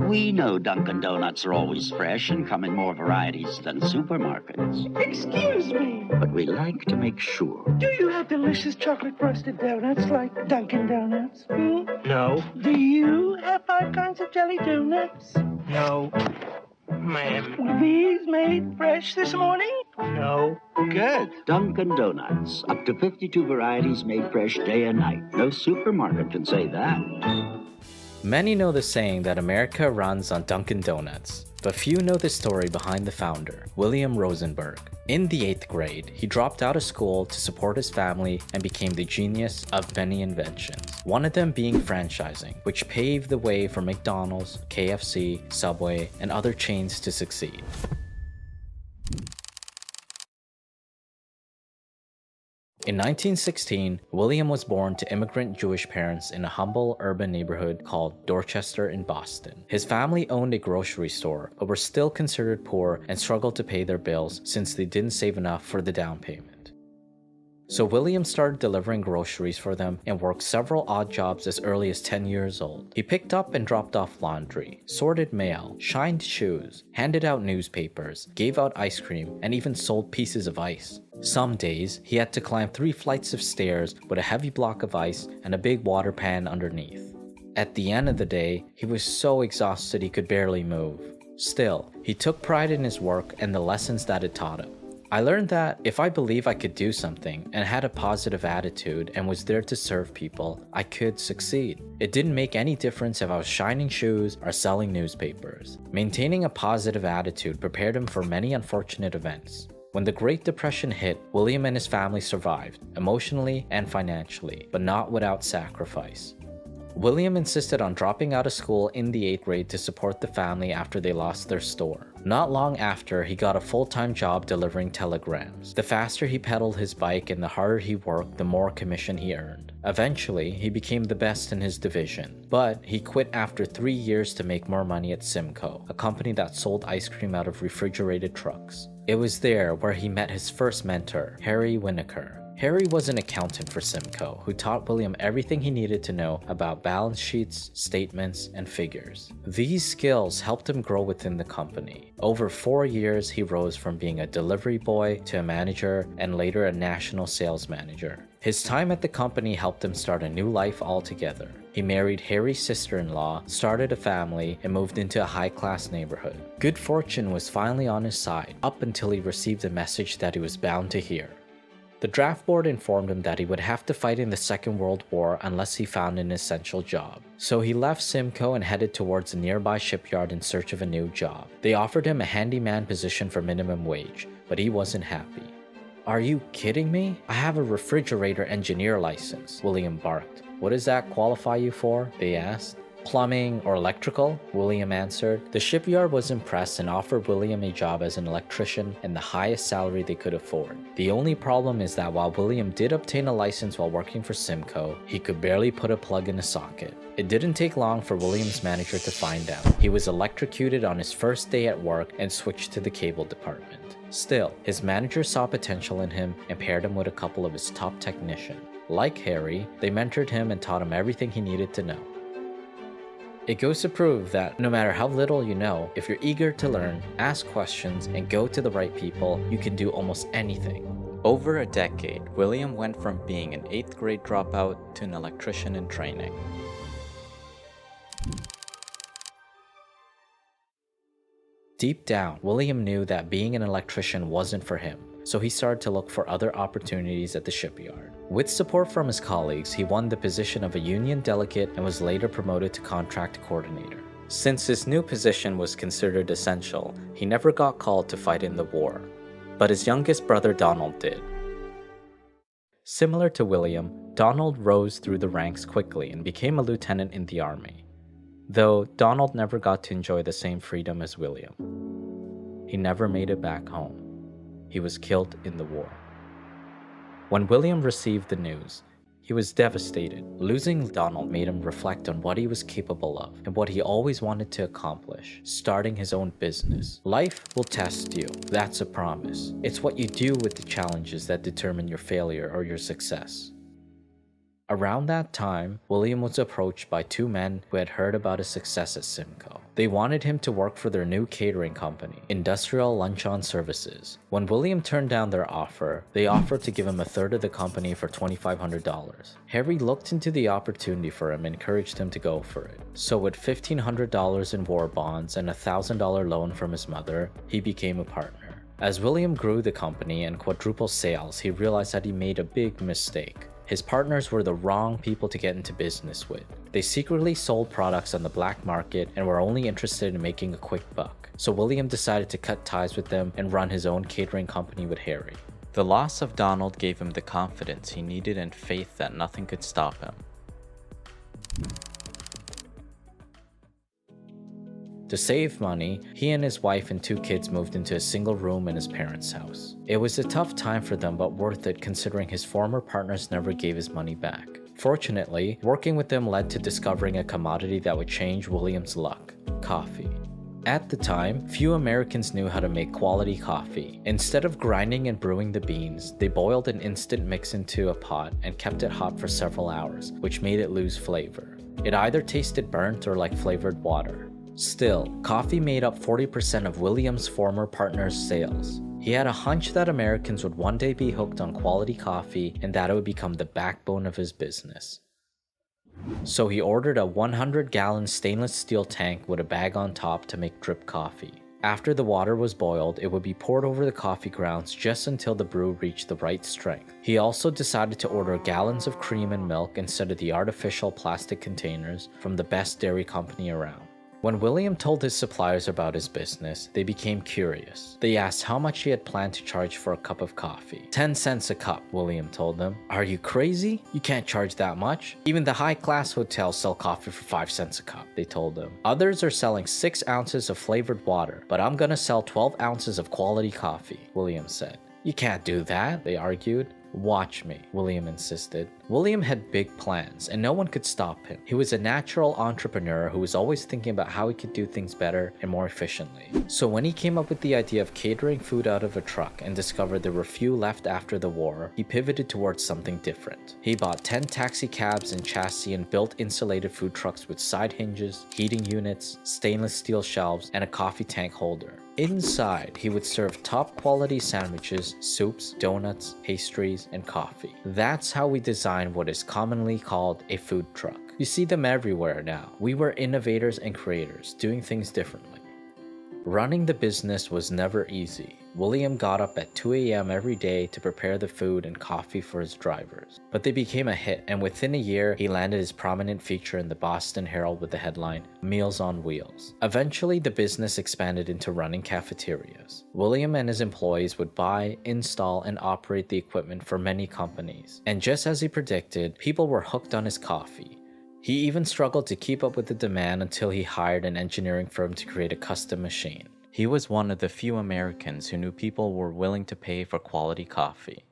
We know Dunkin' Donuts are always fresh and come in more varieties than supermarkets. Excuse me. But we like to make sure. Do you have delicious chocolate frosted donuts like Dunkin' Donuts? No. Do you have 5 kinds of jelly donuts? No. Ma'am. Were these made fresh this morning? No. Good. Dunkin' Donuts. Up to 52 varieties made fresh day and night. No supermarket can say that. Many know the saying that America runs on Dunkin' Donuts, but few know the story behind the founder, William Rosenberg. In the 8th grade, he dropped out of school to support his family and became the genius of many inventions, one of them being franchising, which paved the way for McDonald's, KFC, Subway, and other chains to succeed. In 1916, William was born to immigrant Jewish parents in a humble urban neighborhood called Dorchester in Boston. His family owned a grocery store, but were still considered poor and struggled to pay their bills since they didn't save enough for the down payment. So William started delivering groceries for them and worked several odd jobs as early as 10 years old. He picked up and dropped off laundry, sorted mail, shined shoes, handed out newspapers, gave out ice cream, and even sold pieces of ice. Some days, he had to climb 3 flights of stairs with a heavy block of ice and a big water pan underneath. At the end of the day, he was so exhausted he could barely move. Still, he took pride in his work and the lessons that it taught him. I learned that if I believed I could do something and had a positive attitude and was there to serve people, I could succeed. It didn't make any difference if I was shining shoes or selling newspapers. Maintaining a positive attitude prepared him for many unfortunate events. When the Great Depression hit, William and his family survived, emotionally and financially, but not without sacrifice. William insisted on dropping out of school in the 8th grade to support the family after they lost their store. Not long after, he got a full-time job delivering telegrams. The faster he pedaled his bike and the harder he worked, the more commission he earned. Eventually, he became the best in his division, but he quit after 3 years to make more money at Simcoe, a company that sold ice cream out of refrigerated trucks. It was there where he met his first mentor, Harry Winokur. Harry was an accountant for Simcoe who taught William everything he needed to know about balance sheets, statements, and figures. These skills helped him grow within the company. Over 4 years, he rose from being a delivery boy to a manager and later a national sales manager. His time at the company helped him start a new life altogether. He married Harry's sister-in-law, started a family, and moved into a high-class neighborhood. Good fortune was finally on his side, up until he received a message that he was bound to hear. The draft board informed him that he would have to fight in the Second World War unless he found an essential job. So he left Simcoe and headed towards a nearby shipyard in search of a new job. They offered him a handyman position for minimum wage, but he wasn't happy. "Are you kidding me? I have a refrigerator engineer license," William barked. "What does that qualify you for?" they asked. "Plumbing or electrical?" William answered. The shipyard was impressed and offered William a job as an electrician and the highest salary they could afford. The only problem is that while William did obtain a license while working for Simcoe, he could barely put a plug in a socket. It didn't take long for William's manager to find out. He was electrocuted on his first day at work and switched to the cable department. Still, his manager saw potential in him and paired him with a couple of his top technicians. Like Harry, they mentored him and taught him everything he needed to know. It goes to prove that no matter how little you know, if you're eager to learn, ask questions, and go to the right people, you can do almost anything. Over a decade, William went from being an 8th grade dropout to an electrician in training. Deep down, William knew that being an electrician wasn't for him, so he started to look for other opportunities at the shipyard. With support from his colleagues, he won the position of a union delegate and was later promoted to contract coordinator. Since his new position was considered essential, he never got called to fight in the war, but his youngest brother Donald did. Similar to William, Donald rose through the ranks quickly and became a lieutenant in the army. Though Donald never got to enjoy the same freedom as William. He never made it back home. He was killed in the war. When William received the news, he was devastated. Losing Donald made him reflect on what he was capable of and what he always wanted to accomplish, starting his own business. Life will test you, that's a promise. It's what you do with the challenges that determine your failure or your success. Around that time, William was approached by 2 men who had heard about his success at Simcoe. They wanted him to work for their new catering company, Industrial Luncheon Services. When William turned down their offer, they offered to give him a third of the company for $2,500. Harry looked into the opportunity for him and encouraged him to go for it. So with $1,500 in war bonds and a $1,000 loan from his mother, he became a partner. As William grew the company and quadrupled sales, he realized that he made a big mistake. His partners were the wrong people to get into business with. They secretly sold products on the black market and were only interested in making a quick buck. So William decided to cut ties with them and run his own catering company with Harry. The loss of Donald gave him the confidence he needed and faith that nothing could stop him. To save money, he and his wife and 2 kids moved into a single room in his parents' house. It was a tough time for them, but worth it considering his former partners never gave his money back. Fortunately, working with them led to discovering a commodity that would change William's luck: coffee. At the time, few Americans knew how to make quality coffee. Instead of grinding and brewing the beans, they boiled an instant mix into a pot and kept it hot for several hours, which made it lose flavor. It either tasted burnt or like flavored water. Still, coffee made up 40% of William's former partner's sales. He had a hunch that Americans would one day be hooked on quality coffee and that it would become the backbone of his business. So he ordered a 100-gallon stainless steel tank with a bag on top to make drip coffee. After the water was boiled, it would be poured over the coffee grounds just until the brew reached the right strength. He also decided to order gallons of cream and milk instead of the artificial plastic containers from the best dairy company around. When William told his suppliers about his business, they became curious. They asked how much he had planned to charge for a cup of coffee. 10 cents a cup, William told them. Are you crazy? You can't charge that much. Even the high-class hotels sell coffee for 5 cents a cup, they told him. Others are selling 6 ounces of flavored water, but I'm gonna sell 12 ounces of quality coffee, William said. You can't do that, they argued. Watch me, William insisted. William had big plans, and no one could stop him. He was a natural entrepreneur who was always thinking about how he could do things better and more efficiently. So when he came up with the idea of catering food out of a truck and discovered there were few left after the war, he pivoted towards something different. He bought 10 taxi cabs and chassis and built insulated food trucks with side hinges, heating units, stainless steel shelves, and a coffee tank holder. Inside, he would serve top-quality sandwiches, soups, donuts, pastries, and coffee. That's how we designed what is commonly called a food truck. You see them everywhere now. We were innovators and creators, doing things differently. Running the business was never easy. William got up at 2 a.m. every day to prepare the food and coffee for his drivers. But they became a hit, and within a year, he landed his prominent feature in the Boston Herald with the headline, Meals on Wheels. Eventually, the business expanded into running cafeterias. William and his employees would buy, install, and operate the equipment for many companies. And just as he predicted, people were hooked on his coffee. He even struggled to keep up with the demand until he hired an engineering firm to create a custom machine. He was one of the few Americans who knew people were willing to pay for quality coffee.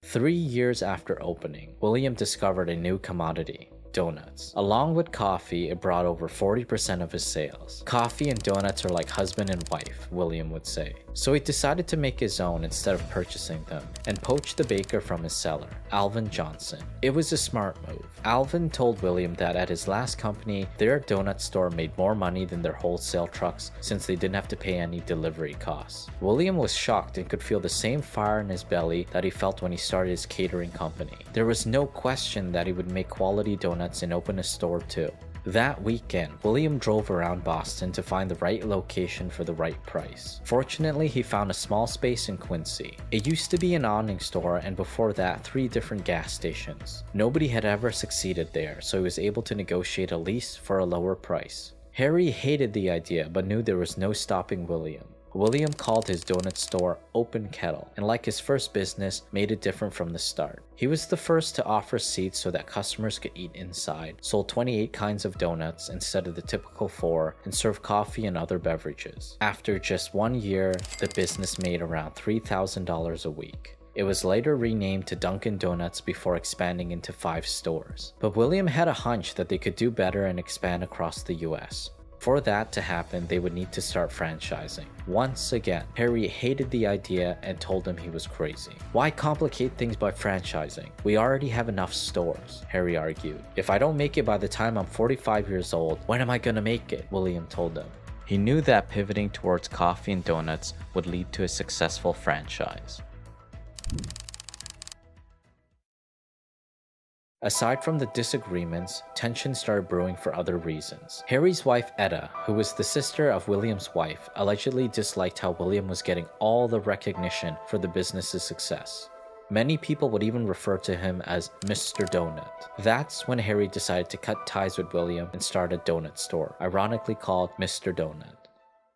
3 years after opening, William discovered a new commodity: donuts. Along with coffee, it brought over 40% of his sales. Coffee and donuts are like husband and wife, William would say. So he decided to make his own instead of purchasing them, and poached the baker from his cellar, Alvin Johnson. It was a smart move. Alvin told William that at his last company, their donut store made more money than their wholesale trucks since they didn't have to pay any delivery costs. William was shocked and could feel the same fire in his belly that he felt when he started his catering company. There was no question that he would make quality donuts and open a store too. That weekend, William drove around Boston to find the right location for the right price. Fortunately, he found a small space in Quincy. It used to be an awning store, and before that, 3 different gas stations. Nobody had ever succeeded there, so he was able to negotiate a lease for a lower price. Harry hated the idea, but knew there was no stopping William. William called his donut store Open Kettle, and like his first business, made it different from the start. He was the first to offer seats so that customers could eat inside, sold 28 kinds of donuts instead of the typical 4, and served coffee and other beverages. After just 1 year, the business made around $3,000 a week. It was later renamed to Dunkin Donuts before expanding into 5 stores. But William had a hunch that they could do better and expand across the US. For that to happen, they would need to start franchising. Once again, Harry hated the idea and told him he was crazy. Why complicate things by franchising? We already have enough stores, Harry argued. If I don't make it by the time I'm 45 years old, when am I gonna make it? William told him. He knew that pivoting towards coffee and donuts would lead to a successful franchise. Aside from the disagreements, tension started brewing for other reasons. Harry's wife Etta, who was the sister of William's wife, allegedly disliked how William was getting all the recognition for the business's success. Many people would even refer to him as Mr. Donut. That's when Harry decided to cut ties with William and start a donut store, ironically called Mr. Donut.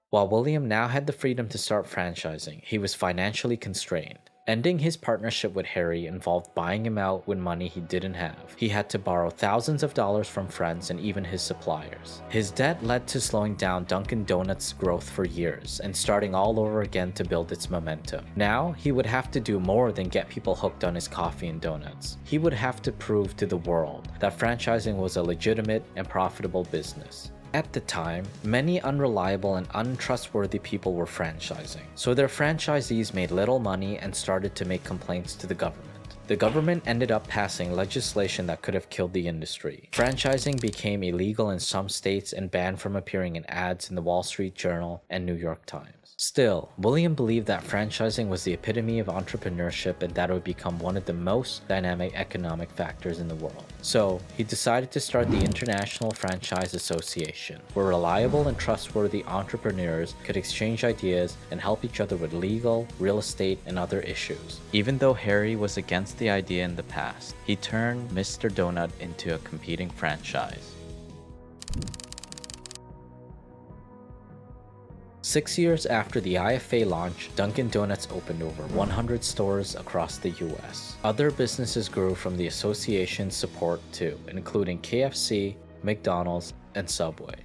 While William now had the freedom to start franchising, he was financially constrained. Ending his partnership with Harry involved buying him out with money he didn't have. He had to borrow thousands of dollars from friends and even his suppliers. His debt led to slowing down Dunkin Donuts' growth for years and starting all over again to build its momentum. Now, he would have to do more than get people hooked on his coffee and donuts. He would have to prove to the world that franchising was a legitimate and profitable business. At the time, many unreliable and untrustworthy people were franchising, so their franchisees made little money and started to make complaints to the government. The government ended up passing legislation that could have killed the industry. Franchising became illegal in some states and banned from appearing in ads in the Wall Street Journal and New York Times. Still, William believed that franchising was the epitome of entrepreneurship and that it would become one of the most dynamic economic factors in the world. So, he decided to start the International Franchise Association, where reliable and trustworthy entrepreneurs could exchange ideas and help each other with legal, real estate, and other issues. Even though Harry was against the idea in the past, he turned Mr. Donut into a competing franchise. 6 years after the IFA launch, Dunkin Donuts opened over 100 stores across the US. Other businesses grew from the association's support too, including KFC, McDonald's, and Subway.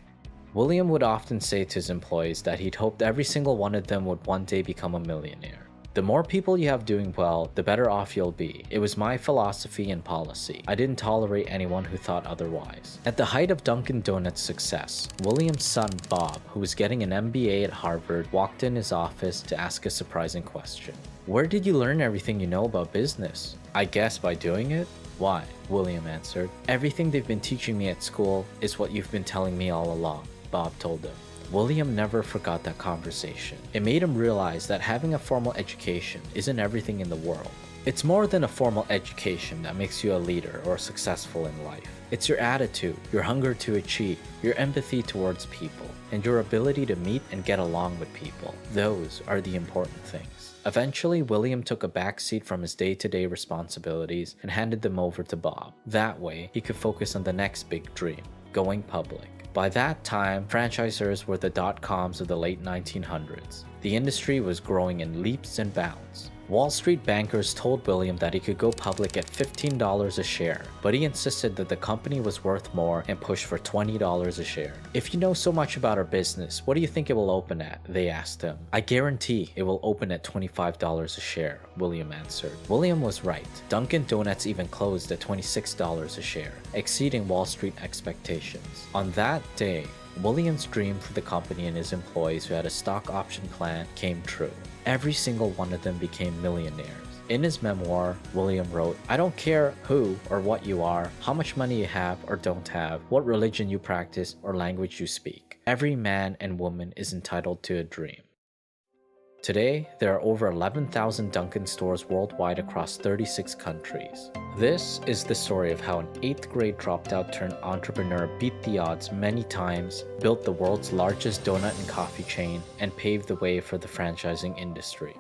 William would often say to his employees that he'd hoped every single one of them would one day become a millionaire. The more people you have doing well, the better off you'll be. It was my philosophy and policy. I didn't tolerate anyone who thought otherwise. At the height of Dunkin Donuts' success, William's son Bob, who was getting an MBA at Harvard, walked in his office to ask a surprising question. "Where did you learn everything you know about business?" "I guess by doing it." "Why?" William answered. "Everything they've been teaching me at school is what you've been telling me all along," Bob told him. William never forgot that conversation. It made him realize that having a formal education isn't everything in the world. It's more than a formal education that makes you a leader or successful in life. It's your attitude, your hunger to achieve, your empathy towards people, and your ability to meet and get along with people. Those are the important things. Eventually, William took a backseat from his day-to-day responsibilities and handed them over to Bob. That way, he could focus on the next big dream, going public. By that time, franchisors were the dot-coms of the late 1900s. The industry was growing in leaps and bounds. Wall Street bankers told William that he could go public at $15 a share, but he insisted that the company was worth more and pushed for $20 a share. "If you know so much about our business, what do you think it will open at?" they asked him. "I guarantee it will open at $25 a share," William answered. William was right. Dunkin Donuts even closed at $26 a share, exceeding Wall Street expectations. On that day, William's dream for the company and his employees who had a stock option plan came true. Every single one of them became millionaires. In his memoir, William wrote, "I don't care who or what you are, how much money you have or don't have, what religion you practice or language you speak. Every man and woman is entitled to a dream." Today, there are over 11,000 Dunkin' stores worldwide across 36 countries. This is the story of how an 8th grade dropout turned entrepreneur beat the odds many times, built the world's largest donut and coffee chain, and paved the way for the franchising industry.